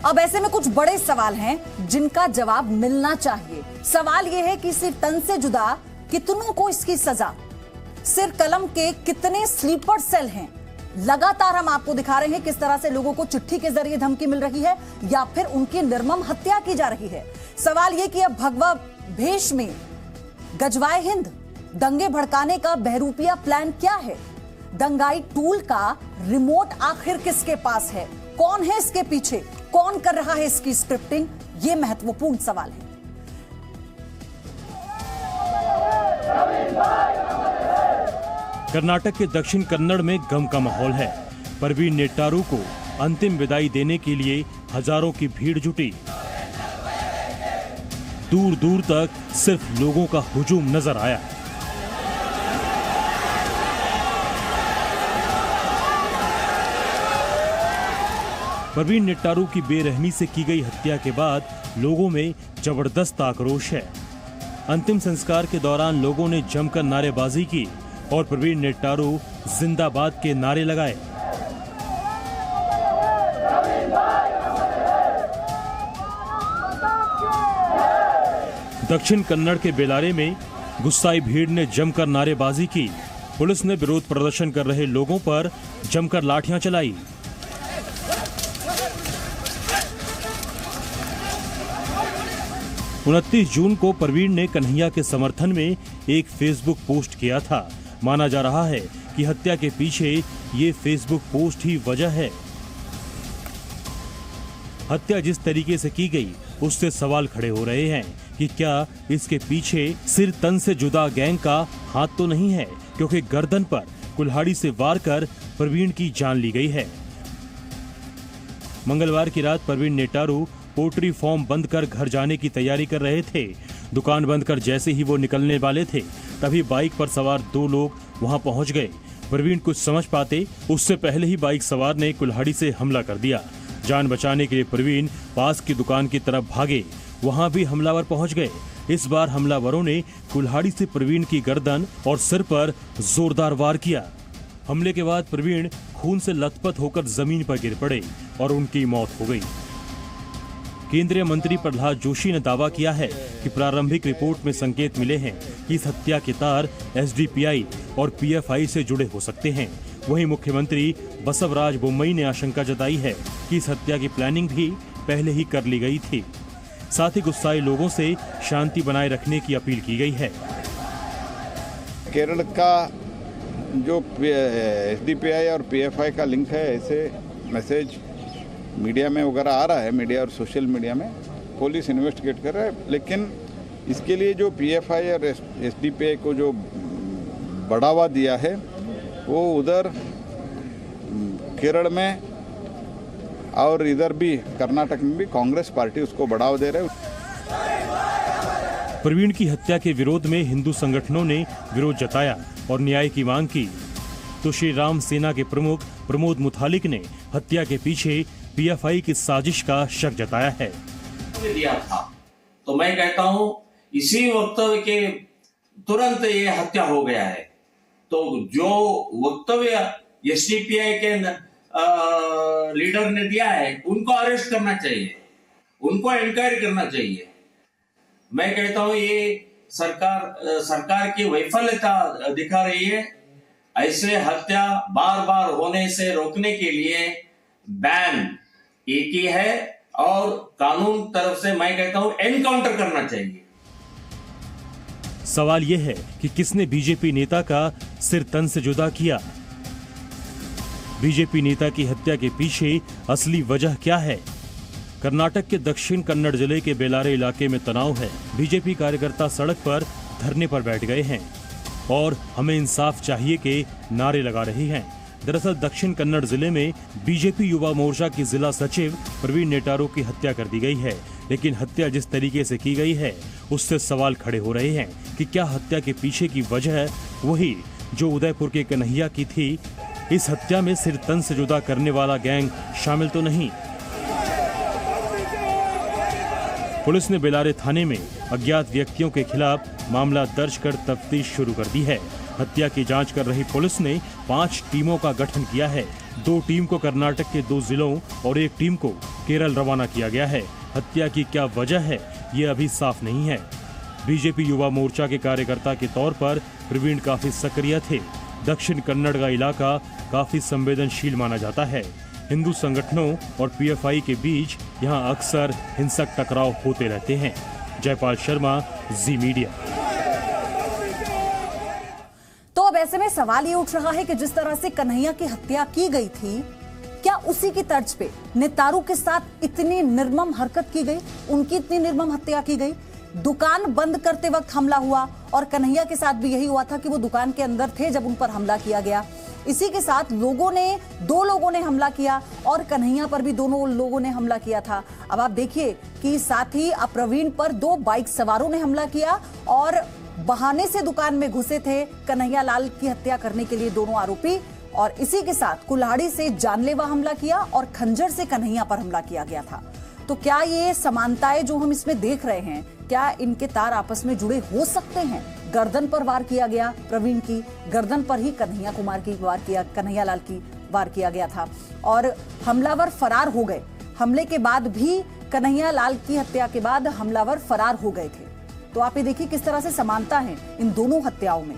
अब ऐसे में कुछ बड़े सवाल हैं जिनका जवाब मिलना चाहिए। सवाल यह है कि सिर तन से जुदा कितनों को इसकी सजा, सिर कलम के कितने स्लीपर सेल हैं। लगातार हम आपको दिखा रहे हैं किस तरह से लोगों को चिट्ठी के जरिए धमकी मिल रही है या फिर उनकी निर्मम हत्या की जा रही है। सवाल यह कि अब भगवा भेष में गजवाए हिंद, दंगे भड़काने का बहरूपिया प्लान क्या है? दंगाई टूल का रिमोट आखिर किसके पास है? कौन है इसके पीछे? कौन कर रहा है इसकी स्क्रिप्टिंग? ये महत्वपूर्ण सवाल है। कर्नाटक के दक्षिण कन्नड़ में गम का माहौल है। परवीन नेट्टारू को अंतिम विदाई देने के लिए हजारों की भीड़ जुटी। दूर दूर तक सिर्फ लोगों का हुजूम नजर आया। परवीन नेट्टारू की बेरहमी से की गई हत्या के बाद लोगों में जबरदस्त आक्रोश है। अंतिम संस्कार के दौरान लोगों ने जमकर नारेबाजी की और परवीन नेट्टारू जिंदाबाद के नारे लगाए। दक्षिण कन्नड़ के बेलारे में गुस्साई भीड़ ने जमकर नारेबाजी की। पुलिस ने विरोध प्रदर्शन कर रहे लोगों पर जमकर लाठियां चलाई। उनतीस जून को परवीन ने कन्हैया के समर्थन में एक फेसबुक पोस्ट किया था। माना जा रहा है कि हत्या के पीछे ये फेसबुक पोस्ट ही वजह है। हत्या जिस तरीके से की गई उससे सवाल खड़े हो रहे हैं कि क्या इसके पीछे सिर तन से जुदा गैंग का हाथ तो नहीं है, क्योंकि गर्दन पर कुल्हाड़ी से वार कर परवीन की जान ली गई है। मंगलवार की रात परवीन नेट्टारू पोल्ट्री फार्म बंद कर घर जाने की तैयारी कर रहे थे। दुकान बंद कर जैसे ही वो निकलने वाले थे तभी बाइक पर सवार दो लोग वहां पहुंच गए। परवीन कुछ समझ पाते उससे पहले ही बाइक सवार ने कुल्हाड़ी से हमला कर दिया। जान बचाने के लिए परवीन पास की दुकान की तरफ भागे। वहां भी हमलावर पहुंच गए। इस बार हमलावरों ने कुल्हाड़ी से परवीन की गर्दन और सिर पर जोरदार वार किया। हमले के बाद परवीन खून से लथपथ होकर जमीन पर गिर पड़े और उनकी मौत हो गई। केंद्रीय मंत्री प्रहलाद जोशी ने दावा किया है कि प्रारंभिक रिपोर्ट में संकेत मिले हैं कि इस हत्या के तार एसडीपीआई और पीएफआई से जुड़े हो सकते हैं। वहीं मुख्यमंत्री बसवराज बोम्मई ने आशंका जताई है कि इस हत्या की प्लानिंग भी पहले ही कर ली गई थी। साथ ही गुस्साए लोगों से शांति बनाए रखने की अपील की गई है। केरल का जो एसडीपीआई और पीएफआई का लिंक है, ऐसे मैसेज मीडिया में वगैरह आ रहा है, मीडिया और सोशल मीडिया में। पुलिस इन्वेस्टिगेट कर रहा है, लेकिन इसके लिए जो पीएफआई और एसडीपीआई को जो बढ़ावा दिया है वो उधर केरल में और इधर भी कर्नाटक में भी कांग्रेस पार्टी उसको बढ़ावा दे रहे है। परवीन की हत्या के विरोध में हिंदू संगठनों ने विरोध जताया और न्याय की मांग की। तो श्री राम सेना के प्रमुख प्रमोद मुथालिक ने हत्या के पीछे पीएफआई की साजिश का शक जताया है। दिया था तो मैं कहता हूं इसी वक्तव्य के तुरंत ये हत्या हो गया है। तो जो वक्तव्य एसडीपीआई के लीडर ने दिया है उनको अरेस्ट करना चाहिए, उनको इंक्वायरी करना चाहिए। मैं कहता हूं ये सरकार की वैफल्यता दिखा रही है। ऐसे हत्या बार बार होने से रोकने के लिए बैन एक ही है और कानून तरफ से मैं कहता हूं एनकाउंटर करना चाहिए। सवाल यह है कि किसने बीजेपी नेता का सिर तन से जुदा किया? बीजेपी नेता की हत्या के पीछे असली वजह क्या है? कर्नाटक के दक्षिण कन्नड़ जिले के बेलारे इलाके में तनाव है। बीजेपी कार्यकर्ता सड़क पर धरने पर बैठ गए हैं और हमें इंसाफ चाहिए के नारे लगा रहे हैं। दरअसल दक्षिण कन्नड़ जिले में बीजेपी युवा मोर्चा की जिला सचिव परवीन नेट्टारू की हत्या कर दी गई है। लेकिन हत्या जिस तरीके से की गई है उससे सवाल खड़े हो रहे हैं कि क्या हत्या के पीछे की वजह वही जो उदयपुर के कन्हैया की थी? इस हत्या में सिर तन से जुदा करने वाला गैंग शामिल तो नहीं? पुलिस ने बेलारे थाने में अज्ञात व्यक्तियों के खिलाफ मामला दर्ज कर तफ्तीश शुरू कर दी है। हत्या की जांच कर रही पुलिस ने 5 टीमों का गठन किया है। 2 टीम को कर्नाटक के 2 जिलों और 1 टीम को केरल रवाना किया गया है। हत्या की क्या वजह है ये अभी साफ नहीं है। बीजेपी युवा मोर्चा के कार्यकर्ता के तौर पर प्रवीण काफी सक्रिय थे। दक्षिण कन्नड़ का इलाका काफी संवेदनशील माना जाता है। हिंदू संगठनों और पीएफआई के बीच यहां अक्सर हिंसक टकराव होते रहते हैं। जयपाल शर्मा, जी मीडिया। तो अब ऐसे में सवाल ये उठ रहा है कि जिस तरह से कन्हैया की हत्या की गई थी, क्या उसी की तर्ज पे नेतारू के साथ इतनी निर्मम हरकत की गई, उनकी इतनी निर्मम हत्या की गई। दुकान बंद करते वक्त हमला हुआ और कन्हैया के साथ भी यही हुआ था कि वो दुकान के अंदर थे जब उन पर हमला किया गया। इसी के साथ दो लोगों ने हमला किया और कन्हैया पर भी दोनों लोगों ने हमला किया था। अब आप देखिए कि साथ ही प्रवीण पर 2 बाइक सवारों ने हमला किया और बहाने से दुकान में घुसे थे कन्हैया लाल की हत्या करने के लिए दोनों आरोपी। और इसी के साथ कुल्हाड़ी से जानलेवा हमला किया और खंजर से कन्हैया पर हमला किया गया था। तो क्या ये समानताएं जो हम इसमें देख रहे हैं, क्या इनके तार आपस में जुड़े हो सकते हैं? गर्दन पर वार किया गया, प्रवीण की गर्दन पर ही कन्हैया लाल की वार किया गया था और हमलावर फरार हो गए। हमले के बाद भी कन्हैया लाल की हत्या के बाद हमलावर फरार हो गए थे। तो आप ये देखिए किस तरह से समानता है इन दोनों हत्याओं में।